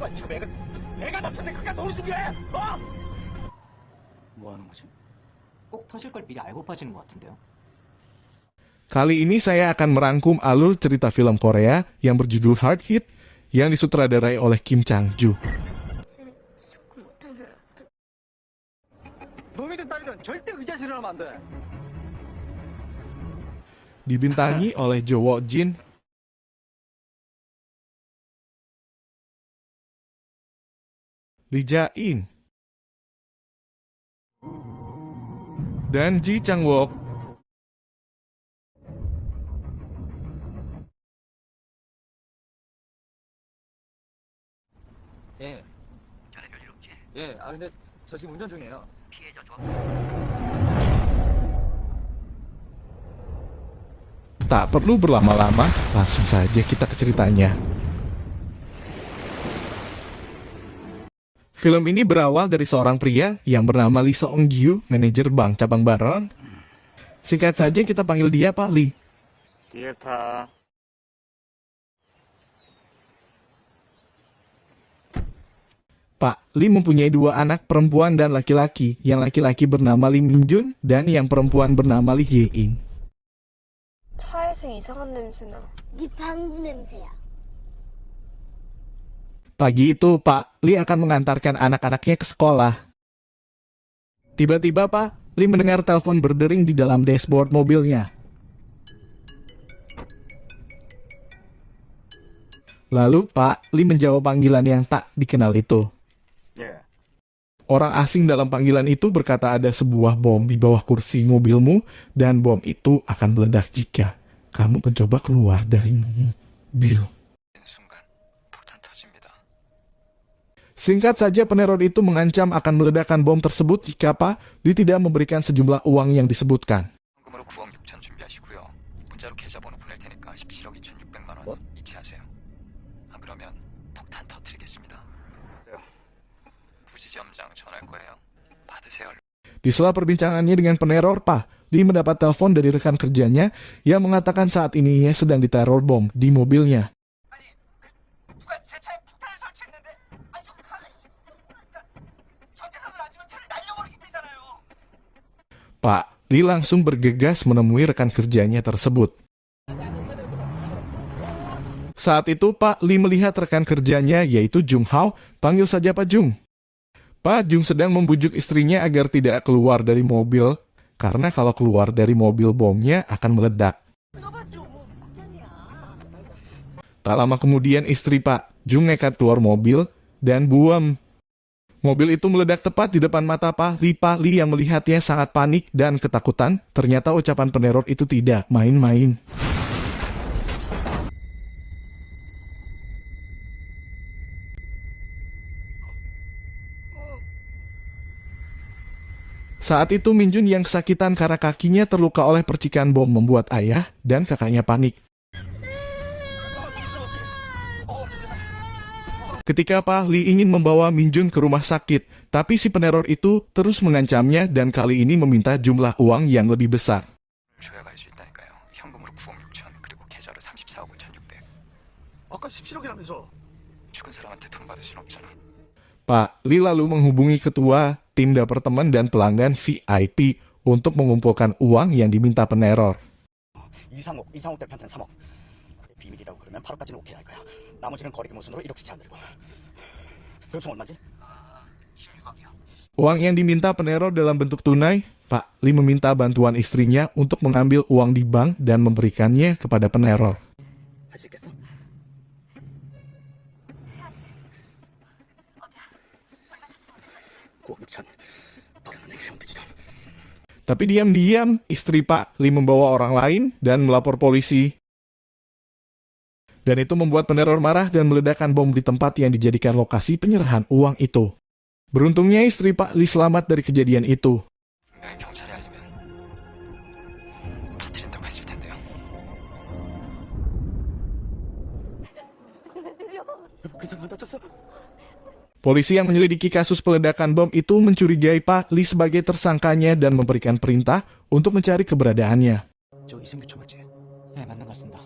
아니 참 애가 다쳤는데 그가 너를 죽이래? 어? 뭐 하는 거지? 꼭 터질 걸 미리 알고 빠지는 것 같은데요. Kali ini saya akan merangkum alur cerita film Korea yang berjudul Hard Hit yang disutradarai oleh Kim Chang-joo. 놈이든 딸이든 절대 의자실을 하면 안 돼. Dibintangi oleh Jo Woo-jin, Lee Ja-in, dan Ji Chang-wook. 예. 전에 별일 없지? 예. 아 근데 저 지금 운전 중이에요. 피해자 좀. Tak perlu berlama-lama, langsung saja kita ke ceritanya. Film ini berawal dari seorang pria yang bernama Lee Seong-gyu, manajer bank cabang Baron. Singkat saja kita panggil dia Pak Lee. 뒤에 타. Pak Lee mempunyai dua anak perempuan dan laki-laki. Yang laki-laki bernama Lee Min-jun dan yang perempuan bernama Lee Hye-in. 차에서 이상한 냄새나. 네 방구 냄새야. Pagi itu Pak Lee akan mengantarkan anak-anaknya ke sekolah. Tiba-tiba Pak Lee mendengar telepon berdering di dalam dashboard mobilnya. Lalu Pak Lee menjawab panggilan yang tak dikenal itu. 예. Orang asing dalam panggilan itu berkata ada sebuah bom di bawah kursi mobilmu dan bom itu akan meledak jika kamu mencoba keluar dari mobil. 순간 폭탄 터집니다. Singkat saja peneror itu mengancam akan meledakkan bom tersebut jika Pak Lee tidak memberikan sejumlah uang yang disebutkan. 현금으로 9억 6천 준비하시고요. 문자로 계좌번호 보낼 테니까 17억 2,600만 원 이체하세요. 안 그러면 폭탄 터뜨리겠습니다. 부지점장 전화할 거예요. 받으세요. Di sela perbincangannya dengan peneror, Pak Lee mendapat telepon dari rekan kerjanya yang mengatakan saat ini ia sedang diteror bom di mobilnya. 누가 제 차에 폭탄을 설치했는데 아니 좀 전재산을 안 주면 차를 날려버리겠다잖아요. Pak Lee langsung bergegas menemui rekan kerjanya tersebut. Saat itu Pak Lee melihat rekan kerjanya yaitu Jung Hao, panggil saja Pak Jung. Pak Jung sedang membujuk istrinya agar tidak keluar dari mobil, karena kalau keluar dari mobil bomnya akan meledak. Tak lama kemudian istri Pak Jung nekat keluar mobil dan buam. Mobil itu meledak tepat di depan mata Pak Lee. Pak Lee yang melihatnya sangat panik dan ketakutan, ternyata ucapan peneror itu tidak main-main. Saat itu Min-jun yang kesakitan karena kakinya terluka oleh percikan bom membuat ayah dan kakaknya panik. Ketika Pak Lee ingin membawa Min-jun ke rumah sakit, tapi si peneror itu terus mengancamnya dan kali ini meminta jumlah uang yang lebih besar. 줘야 갈 수 있다니까요. 현금으로 9억 6천 그리고 계좌로 34억 5,600. 아까 17억이라면서. 죽은 사람한테 돈 받을 순 없잖아. Pak Lee lalu menghubungi ketua tim departemen dan pelanggan VIP untuk mengumpulkan uang yang diminta peneror. 이상욱 대표한테는 3억. 비밀이라고 그러면 바로까지는 오케이 할 거야. 나머지는 거래금 우선으로 1억씩 안 들고. 그총 얼마지? 16억이요. Uang yang diminta peneror dalam bentuk tunai, Pak Lee meminta bantuan istrinya untuk mengambil uang di bank dan memberikannya kepada peneror. 할 수 있겠어? 9억 6천. 너는 내게 해온 되지. Tapi diam-diam, istri Pak Lee membawa orang lain dan melapor polisi. Dan itu membuat peneror marah dan meledakkan bom di tempat yang dijadikan lokasi penyerahan uang itu. Beruntungnya istri Pak Lee selamat dari kejadian itu. 경찰에 알리면 터뜨린다고 했을 텐데요. 괜찮아, 다쳤어? Polisi yang menyelidiki kasus peledakan bom itu mencurigai Pak Lee sebagai tersangkanya dan memberikan perintah untuk mencari keberadaannya. 저 이승규 쳐 맞지? 네, 맞는 것 같습니다.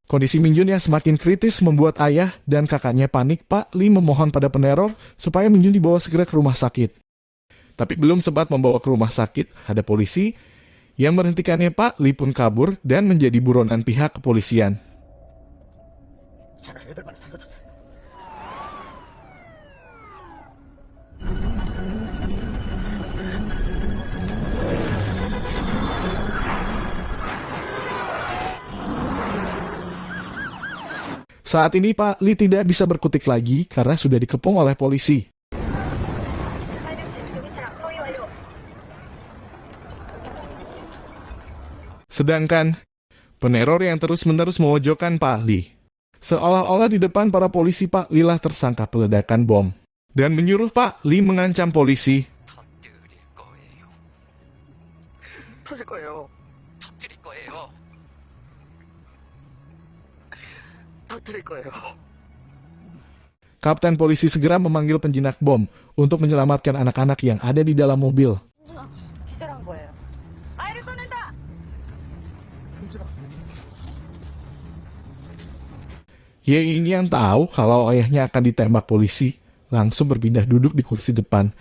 Kondisi Minjun yang semakin kritis membuat ayah dan kakaknya panik. Pak Lee memohon pada peneror supaya Minjun dibawa segera ke rumah sakit. Tapi belum sempat membawa ke rumah sakit, ada polisi yang menghentikannya. Pak Lee pun kabur dan menjadi buronan pihak kepolisian. 제가 애들만 살려주세요. Saat ini Pak Lee tidak bisa berkutik lagi karena sudah dikepung oleh polisi. Sedangkan peneror yang terus-menerus memojokkan Pak Lee. Seolah-olah di depan para polisi Pak Lee lah tersangka peledakan bom. Dan menyuruh Pak Lee mengancam polisi. 터질 거예요. 터뜨릴 거예요. Kapten polisi segera memanggil penjinak bom untuk menyelamatkan anak-anak yang ada di dalam mobil. 기절한 거예요. 아이를 꺼낸다! Ye ini yang tahu kalau ayahnya akan ditembak polisi, langsung berpindah duduk di kursi depan,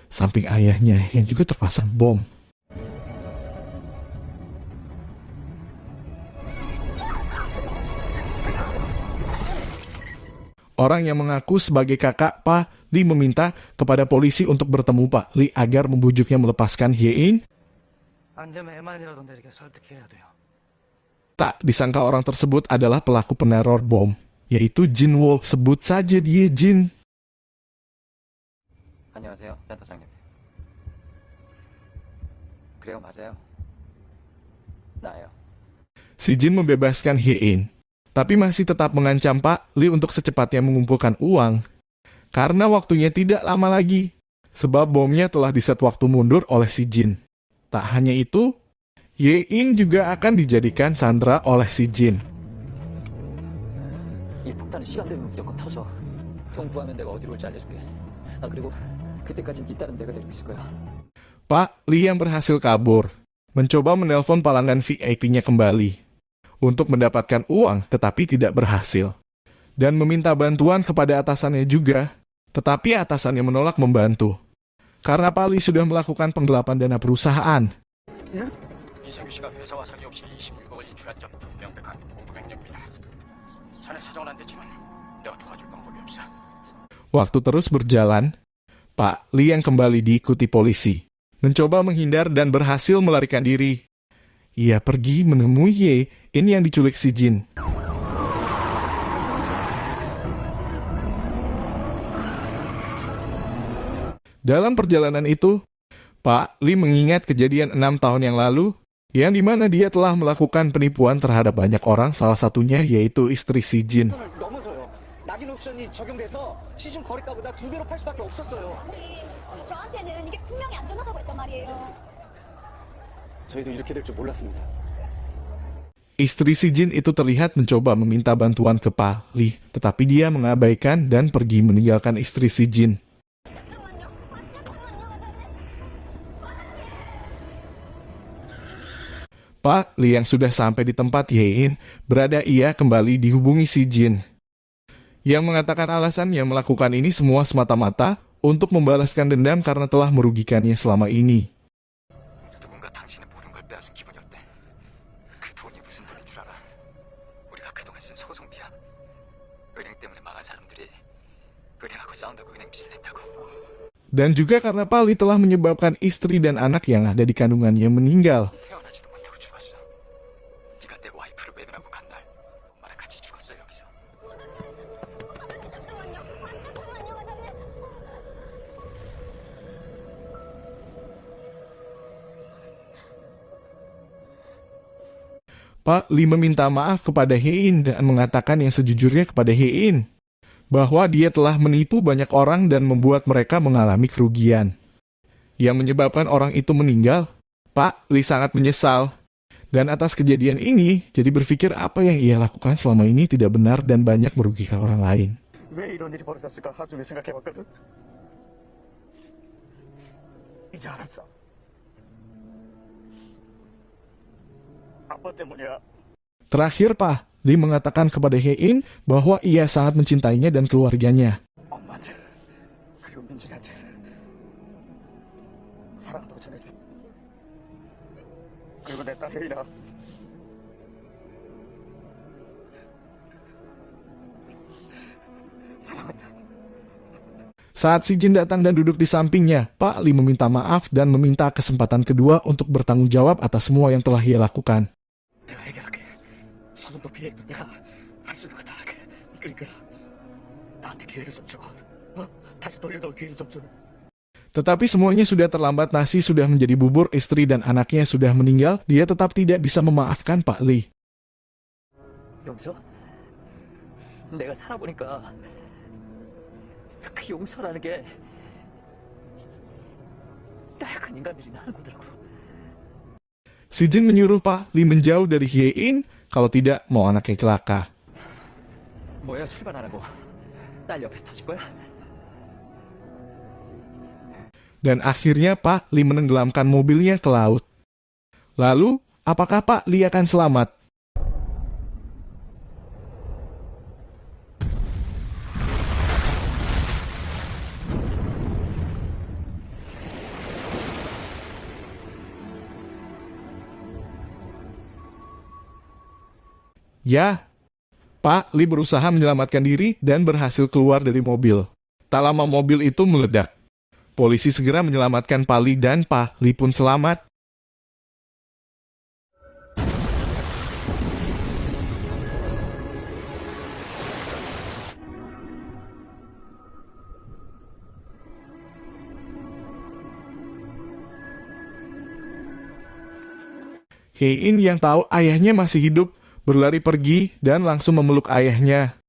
samping ayahnya yang juga terpasang bom. Orang yang mengaku sebagai kakak Pak Lee meminta kepada polisi untuk bertemu Pak Lee agar membujuknya melepaskan Hye-in. 안 되면 애만이라도 내리게 설득해야 돼요. Tak disangka orang tersebut adalah pelaku peneror bom, yaitu Jin Woo. Sebut saja dia Jin. 안녕하세요, 센터장님. 그래요, 맞아요. 나예요. Si Jin membebaskan Hye-in, tapi masih tetap mengancam Pak Lee untuk secepatnya mengumpulkan uang. Karena waktunya tidak lama lagi, sebab bomnya telah diset waktu mundur oleh si Jin. Tak hanya itu, Hye-in juga akan dijadikan sandera oleh si Jin. 이 폭탄은 시간 되면 무조건 터져. 통보하면 내가 어디로 올지 알려줄게. 아, 그리고 그때까진 뒤따른 내가 내리고 있을 거야. Pak Lee yang berhasil kabur, mencoba menelpon pelanggan VIP-nya kembali untuk mendapatkan uang, tetapi tidak berhasil. Dan meminta bantuan kepada atasannya juga, tetapi atasannya menolak membantu. Karena Pak Lee sudah melakukan penggelapan dana perusahaan. 이상규 씨가 회사와 상의 없이 26억을 인출한 점 명백한 공부백령입니다. 자네 사정은 안 됐지만 내가 도와줄 방법이 없어. Waktu terus berjalan, Pak Lee yang kembali diikuti polisi, mencoba menghindar dan berhasil melarikan diri. Ia pergi menemui Ye, ini yang diculik si Jin. Dalam perjalanan itu, Pak Lee mengingat kejadian 6 tahun yang lalu, yang dimana dia telah melakukan penipuan terhadap banyak orang, salah satunya yaitu istri si Jin. 넘어서요. 낙인 옵션이 적용돼서 시중 거래가보다 2배로 팔 수밖에 없었어요. 저한테는 이게 분명히 안전하다고 했단 말이에요. 저희도 이렇게 될 줄 몰랐습니다. Istri si Jin itu terlihat mencoba meminta bantuan ke Pak Lee, tetapi dia mengabaikan dan pergi meninggalkan istri si Jin. Pak Lee yang sudah sampai di tempat Hye-in berada, ia kembali dihubungi si Jin, yang mengatakan alasan yang melakukan ini semua semata-mata untuk membalaskan dendam karena telah merugikannya selama ini. 누군가 당신의 모든 걸 빼앗은 기분이 어때? 그 돈이 무슨 돈인 줄 알아? 우리가 그동안 쓴 소송비야. 은행 때문에 망한 사람들이 은행하고 싸운다고 은행 빚을 냈다고. Dan juga karena Pak Lee telah menyebabkan istri dan anak yang ada di kandungannya meninggal. 태어나지도 못하고 죽었어. 네가 내 와이프를 외면하고 간 날 엄마랑 같이 죽었어 여기서. Pak Lee meminta maaf kepada Hye-in dan mengatakan yang sejujurnya kepada Hye-in, bahwa dia telah menipu banyak orang dan membuat mereka mengalami kerugian. Yang menyebabkan orang itu meninggal, Pak Lee sangat menyesal. Dan atas kejadian ini, jadi berpikir apa yang ia lakukan selama ini tidak benar dan banyak merugikan orang lain. 왜 이런 일이 벌어졌을까 하중에 생각해봤거든. 이제 알았어. 아빠 때문이야. Terakhir, Pak Lee mengatakan kepada Hye-in bahwa ia sangat mencintainya dan keluarganya. 엄마한테 그리고 민준이한테 사랑한다고 전해줘. 그리고 내 딸 혜인아. 사랑한다. Saat si Jin datang dan duduk di sampingnya, Pak Lee meminta maaf dan meminta kesempatan kedua untuk bertanggung jawab atas semua yang telah ia lakukan. 내가 해결할게. 소송도 피해도 내가 할 수 있는 거 다 할게. 그러니까 나한테 기회를 좀 줘. 다시 돌려놓을 기회를 좀 줘. Tetapi semuanya sudah terlambat, nasi sudah menjadi bubur, istri dan anaknya sudah meninggal, dia tetap tidak bisa memaafkan Pak Lee. 용서? 내가 살아보니까 그 용서라는 게 나약한 인간들이 하는 거더라고. Si Jin menyuruh Pak Lee menjauh dari Hye-in, kalau tidak mau anaknya celaka. 뭐야 출발 안 하고 딸 옆에서 터질 거야? Dan akhirnya Pak Lee menenggelamkan mobilnya ke laut. Lalu, apakah Pak Lee akan selamat? Ya, Pak Lee berusaha menyelamatkan diri dan berhasil keluar dari mobil. Tak lama mobil itu meledak. Polisi segera menyelamatkan Pak Lee dan Pak Lee pun selamat. Hye-in yang tahu ayahnya masih hidup berlari pergi dan langsung memeluk ayahnya.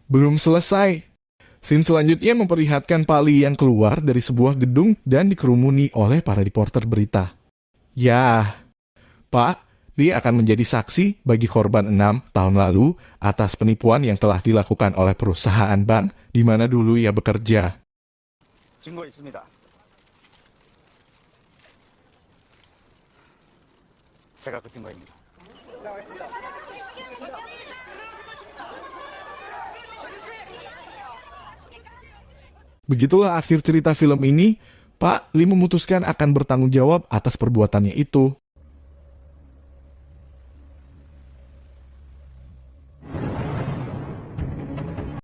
Belum selesai. Scene selanjutnya memperlihatkan Pak Lee yang keluar dari sebuah gedung dan dikerumuni oleh para reporter berita. Ya, Pak Lee akan menjadi saksi bagi korban 6 tahun lalu atas penipuan yang telah dilakukan oleh perusahaan bank di mana dulu ia bekerja. 증거 있습니다. 제가 그 증거입니다. Begitulah akhir cerita film ini. Pak Lee memutuskan akan bertanggung jawab atas perbuatannya itu.